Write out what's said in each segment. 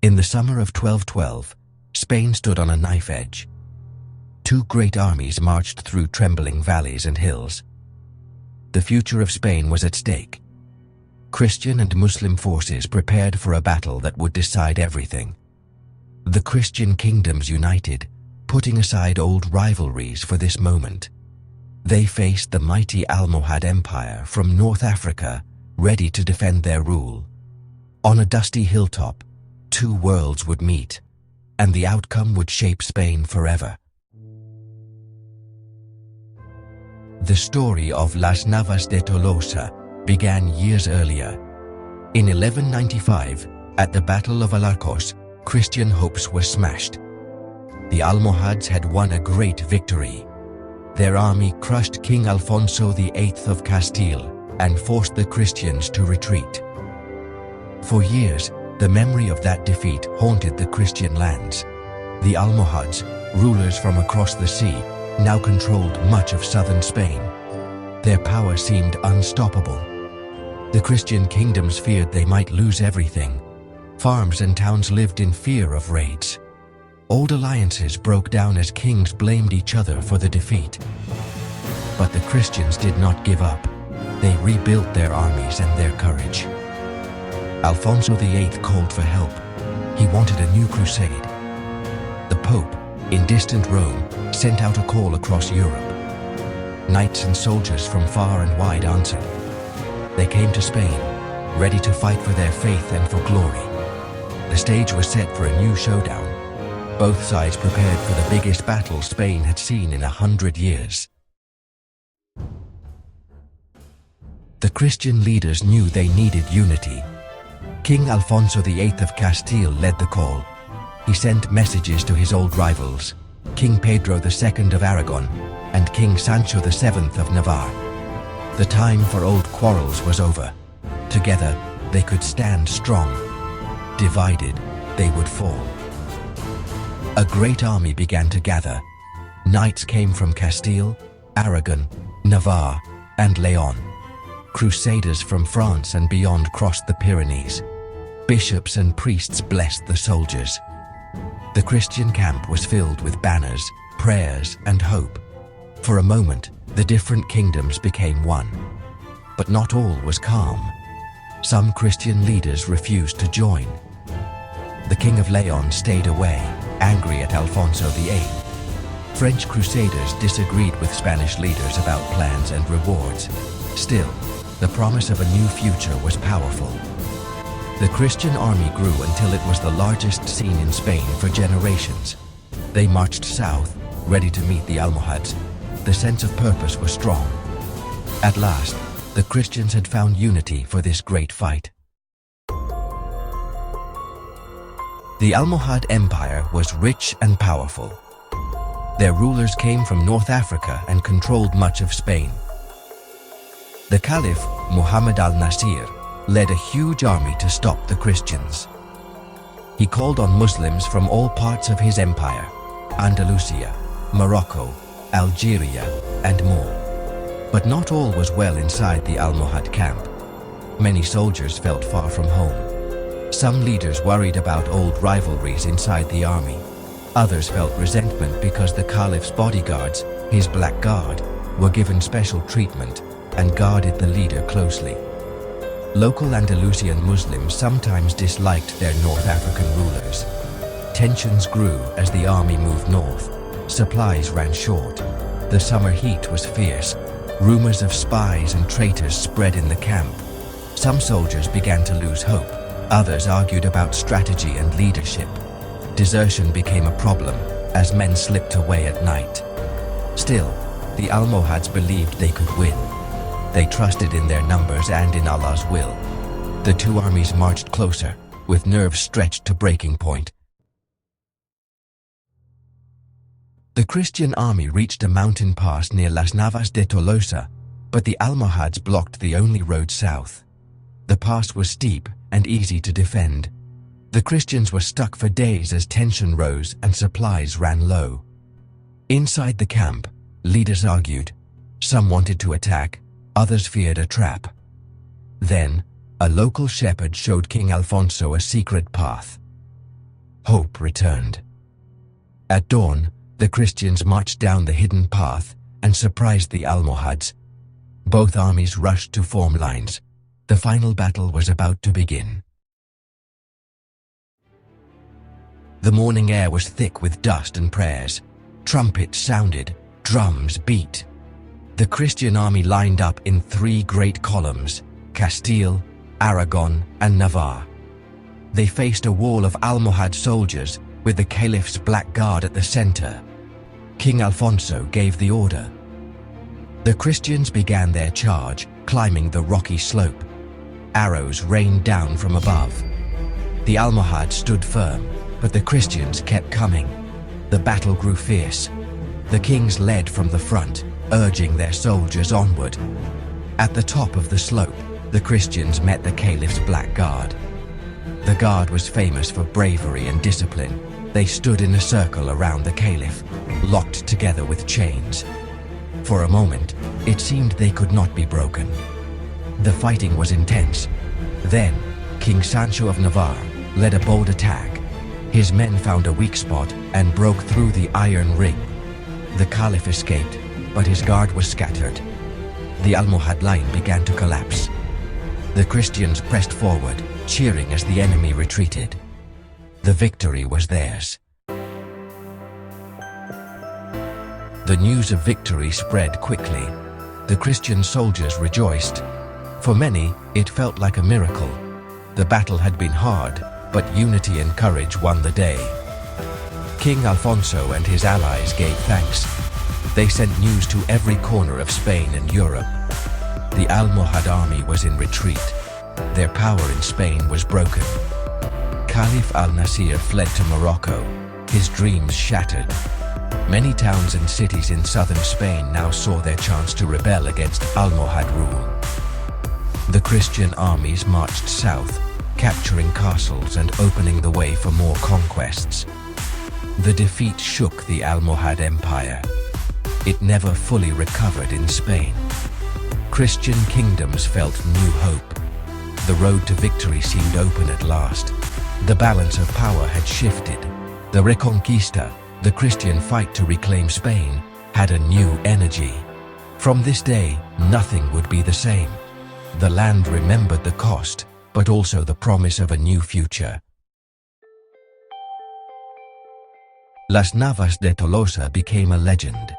In the summer of 1212, Spain stood on a knife edge. Two great armies marched through trembling valleys and hills. The future of Spain was at stake. Christian and Muslim forces prepared for a battle that would decide everything. The Christian kingdoms united, putting aside old rivalries for this moment. They faced the mighty Almohad Empire from North Africa, ready to defend their rule. On a dusty hilltop, two worlds would meet, and the outcome would shape Spain forever. The story of Las Navas de Tolosa began years earlier. In 1195, at the Battle of Alarcos, Christian hopes were smashed. The Almohads had won a great victory. Their army crushed King Alfonso VIII of Castile and forced the Christians to retreat. For years, the memory of that defeat haunted the Christian lands. The Almohads, rulers from across the sea, now controlled much of southern Spain. Their power seemed unstoppable. The Christian kingdoms feared they might lose everything. Farms and towns lived in fear of raids. Old alliances broke down as kings blamed each other for the defeat. But the Christians did not give up. They rebuilt their armies and their courage. Alfonso VIII called for help. He wanted a new crusade. The Pope, in distant Rome, sent out a call across Europe. Knights and soldiers from far and wide answered. They came to Spain, ready to fight for their faith and for glory. The stage was set for a new showdown. Both sides prepared for the biggest battle Spain had seen in 100 years. The Christian leaders knew they needed unity. King Alfonso VIII of Castile led the call. He sent messages to his old rivals, King Pedro II of Aragon and King Sancho VII of Navarre. The time for old quarrels was over. Together, they could stand strong. Divided, they would fall. A great army began to gather. Knights came from Castile, Aragon, Navarre, and Leon. Crusaders from France and beyond crossed the Pyrenees. Bishops and priests blessed the soldiers. The Christian camp was filled with banners, prayers, and hope. For a moment, the different kingdoms became one. But not all was calm. Some Christian leaders refused to join. The King of Leon stayed away, angry at Alfonso VIII. French crusaders disagreed with Spanish leaders about plans and rewards. Still, the promise of a new future was powerful. The Christian army grew until it was the largest seen in Spain for generations. They marched south, ready to meet the Almohads. The sense of purpose was strong. At last, the Christians had found unity for this great fight. The Almohad Empire was rich and powerful. Their rulers came from North Africa and controlled much of Spain. The Caliph Muhammad al-Nasir led a huge army to stop the Christians. He called on Muslims from all parts of his empire, Andalusia, Morocco, Algeria, and more. But not all was well inside the Almohad camp. Many soldiers felt far from home. Some leaders worried about old rivalries inside the army. Others felt resentment because the Caliph's bodyguards, his Black Guard, were given special treatment and guarded the leader closely. Local Andalusian Muslims sometimes disliked their North African rulers. Tensions grew as the army moved north. Supplies ran short. The summer heat was fierce. Rumors of spies and traitors spread in the camp. Some soldiers began to lose hope. Others argued about strategy and leadership. Desertion became a problem as men slipped away at night. Still, the Almohads believed they could win. They trusted in their numbers and in Allah's will. The two armies marched closer, with nerves stretched to breaking point. The Christian army reached a mountain pass near Las Navas de Tolosa, but the Almohads blocked the only road south. The pass was steep and easy to defend. The Christians were stuck for days as tension rose and supplies ran low. Inside the camp, leaders argued. Some wanted to attack, others feared a trap. Then, a local shepherd showed King Alfonso a secret path. hope returned. At dawn, the Christians marched down the hidden path and surprised the Almohads. Both armies rushed to form lines. The final battle was about to begin. The morning air was thick with dust and prayers. Trumpets sounded, drums beat. The Christian army lined up in 3 great columns: Castile, Aragon, and Navarre. They faced a wall of Almohad soldiers with the Caliph's black guard at the center. King Alfonso gave the order. The Christians began their charge, climbing the rocky slope. Arrows rained down from above. The Almohad stood firm, but the Christians kept coming. The battle grew fierce. The kings led from the front, urging their soldiers onward. At the top of the slope, the Christians met the Caliph's black guard. The guard was famous for bravery and discipline. They stood in a circle around the Caliph, locked together with chains. For a moment, it seemed they could not be broken. The fighting was intense. Then, King Sancho of Navarre led a bold attack. His men found a weak spot and broke through the iron ring. The Caliph escaped, but his guard was scattered. The Almohad line began to collapse. The Christians pressed forward, cheering as the enemy retreated. The victory was theirs. The news of victory spread quickly. The Christian soldiers rejoiced. For many, it felt like a miracle. The battle had been hard, but unity and courage won the day. King Alfonso and his allies gave thanks. They sent news to every corner of Spain and Europe. The Almohad army was in retreat. Their power in Spain was broken. Caliph al-Nasir fled to Morocco, his dreams shattered. Many towns and cities in southern Spain now saw their chance to rebel against Almohad rule. The Christian armies marched south, capturing castles and opening the way for more conquests. The defeat shook the Almohad Empire. It never fully recovered in Spain. Christian kingdoms felt new hope. The road to victory seemed open at last. The balance of power had shifted. The Reconquista, the Christian fight to reclaim Spain, had a new energy. From this day, nothing would be the same. The land remembered the cost, but also the promise of a new future. Las Navas de Tolosa became a legend.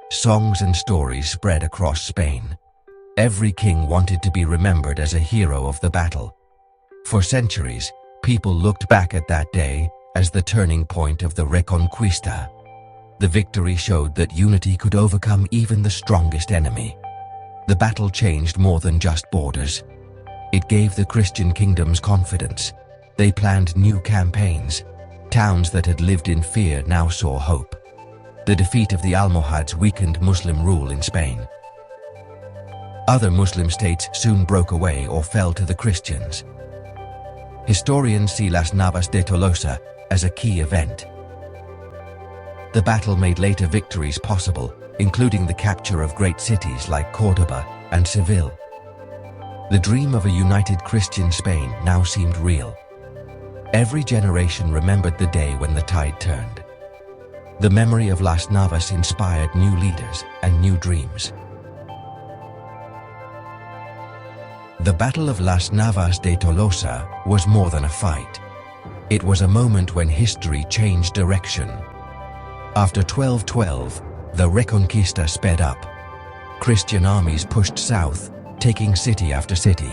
Songs and stories spread across Spain. Every king wanted to be remembered as a hero of the battle. For centuries, people looked back at that day as the turning point of the Reconquista. The victory showed that unity could overcome even the strongest enemy. The battle changed more than just borders. It gave the Christian kingdoms confidence. They planned new campaigns. Towns that had lived in fear now saw hope. The defeat of the Almohads weakened Muslim rule in Spain. Other Muslim states soon broke away or fell to the Christians. Historians see Las Navas de Tolosa as a key event. The battle made later victories possible, including the capture of great cities like Córdoba and Seville. The dream of a united Christian Spain now seemed real. Every generation remembered the day when the tide turned. The memory of Las Navas inspired new leaders and new dreams. The Battle of Las Navas de Tolosa was more than a fight. It was a moment when history changed direction. After 1212, the Reconquista sped up. Christian armies pushed south, taking city after city.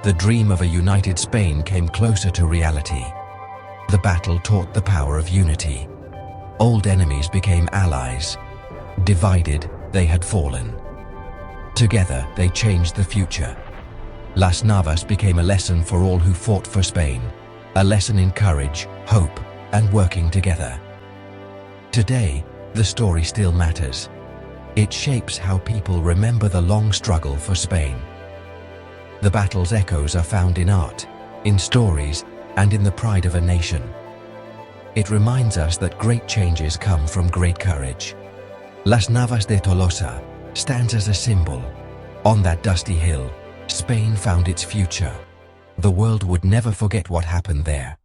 The dream of a united Spain came closer to reality. The battle taught the power of unity. Old enemies became allies. Divided, they had fallen. Together, they changed the future. Las Navas became a lesson for all who fought for Spain, a lesson in courage, hope, and working together. Today, the story still matters. It shapes how people remember the long struggle for Spain. The battle's echoes are found in art, in stories, and in the pride of a nation. It reminds us that great changes come from great courage. Las Navas de Tolosa stands as a symbol. On that dusty hill, Spain found its future. The world would never forget what happened there.